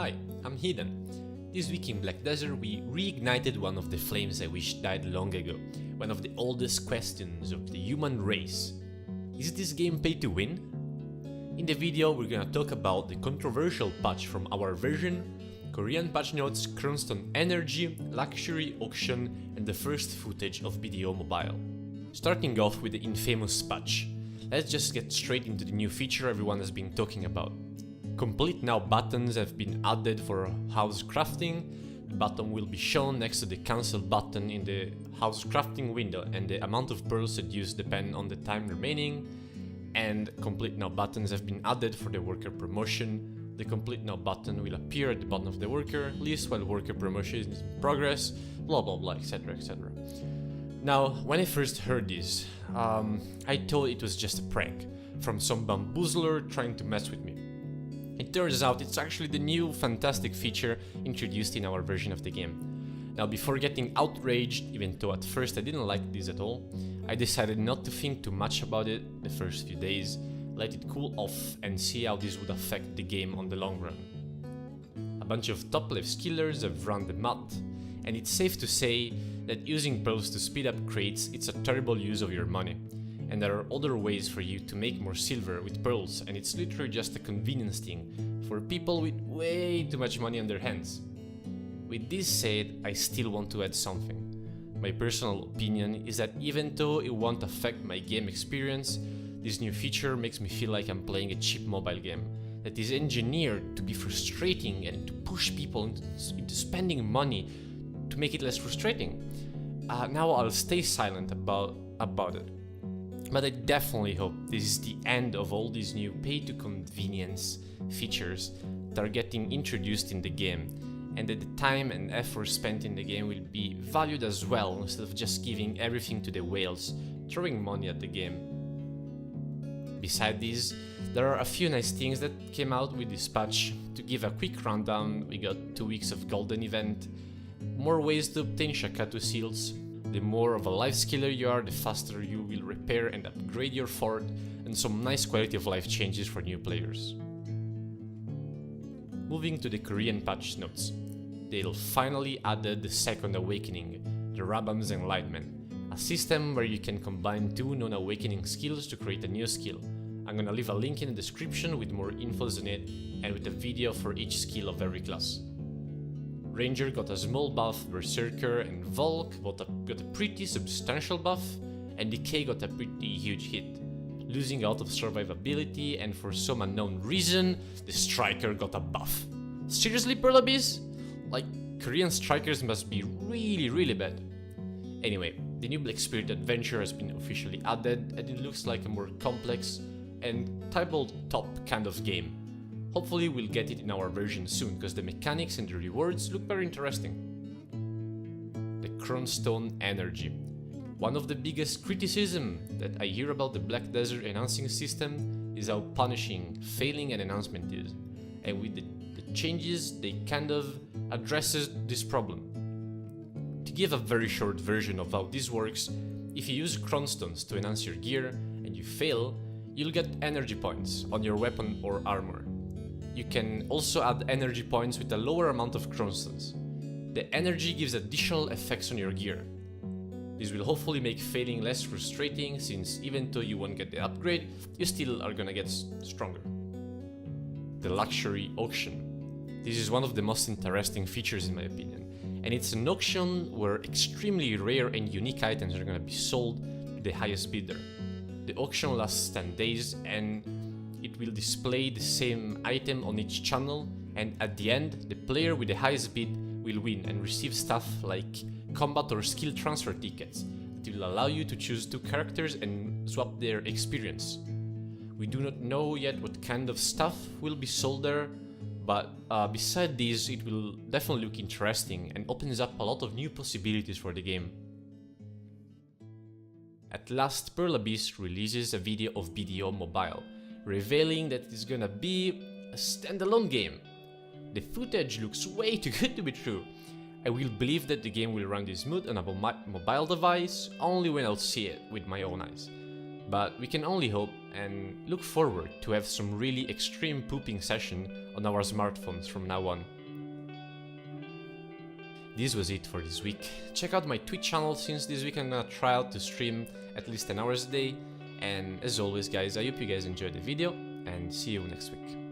Hi, I'm Hidden. This week in Black Desert we reignited one of the flames I wish died long ago, one of the oldest questions of the human race. Is this game pay to win? In the video we're gonna talk about the controversial patch from our version, Korean patch notes, Cronstone energy, luxury auction and the first footage of BDO mobile. Starting off with the infamous patch. Let's just get straight into the new feature everyone has been talking about. Complete now buttons have been added for house crafting. The button will be shown next to the cancel button in the house crafting window, and the amount of pearls seduced depend on the time remaining. And complete now buttons have been added for the worker promotion. The complete now button will appear at the bottom of the worker list while worker promotion is in progress, blah blah blah, etc etc. Now, when I first heard this, I thought it was just a prank from some bamboozler trying to mess with me. It turns out it's actually the new fantastic feature introduced in our version of the game. Now, before getting outraged, even though at first I didn't like this at all, I decided not to think too much about it the first few days, let it cool off and see how this would affect the game on the long run. A bunch of top level skillers have run the math, and it's safe to say that using pearls to speed up crates it's a terrible use of your money. And there are other ways for you to make more silver with pearls, and it's literally just a convenience thing for people with way too much money on their hands. With this said, I still want to add something. My personal opinion is that even though it won't affect my game experience, this new feature makes me feel like I'm playing a cheap mobile game that is engineered to be frustrating and to push people into spending money to make it less frustrating. Now I'll stay silent about it. But I definitely hope this is the end of all these new pay-to-convenience features that are getting introduced in the game, and that the time and effort spent in the game will be valued as well, instead of just giving everything to the whales, throwing money at the game. Besides these, there are a few nice things that came out with this patch. To give a quick rundown, we got 2 weeks of golden event, more ways to obtain Shakatu seals. The more of a life skiller you are, the faster you will repair and upgrade your fort, and some nice quality of life changes for new players. Moving to the Korean patch notes. They'll finally added the second awakening, the Rabam's Enlightenment, a system where you can combine 2 non-awakening skills to create a new skill. I'm gonna leave a link in the description with more info on it and with a video for each skill of every class. Ranger got a small buff, Berserker and Volk got a pretty substantial buff, and Decay got a pretty huge hit, losing out of survivability, and for some unknown reason, the Striker got a buff. Seriously, Pearl Abyss? Like, Korean strikers must be really bad. Anyway, the new Black Spirit adventure has been officially added, and it looks like a more complex and tabletop kind of game. Hopefully we'll get it in our version soon, because the mechanics and the rewards look very interesting. The Cronstone energy. One of the biggest criticism that I hear about the Black Desert enhancing system is how punishing failing an enhancement is. And with the changes, they kind of addresses this problem. To give a very short version of how this works, if you use Cronstones to enhance your gear and you fail, you'll get energy points on your weapon or armor. You can also add energy points with a lower amount of Cronstones. The energy gives additional effects on your gear. This will hopefully make failing less frustrating, since even though you won't get the upgrade, you still are gonna get stronger. The luxury auction. This is one of the most interesting features in my opinion, and it's an auction where extremely rare and unique items are gonna be sold to the highest bidder. The auction lasts 10 days and it will display the same item on each channel, and at the end, the player with the highest bid will win and receive stuff like combat or skill transfer tickets that will allow you to choose 2 characters and swap their experience. We do not know yet what kind of stuff will be sold there, but beside this, it will definitely look interesting and opens up a lot of new possibilities for the game. At last, Pearl Abyss releases a video of BDO mobile, revealing that it's gonna be a standalone game. The footage looks way too good to be true. I will believe that the game will run this smooth on a mobile device only when I'll see it with my own eyes. but we can only hope and look forward to have some really extreme pooping session on our smartphones from now on. This was it for this week. Check out my Twitch channel since this week I'm gonna try out to stream at least 10 hours a day. And as always guys, I hope you guys enjoyed the video and see you next week.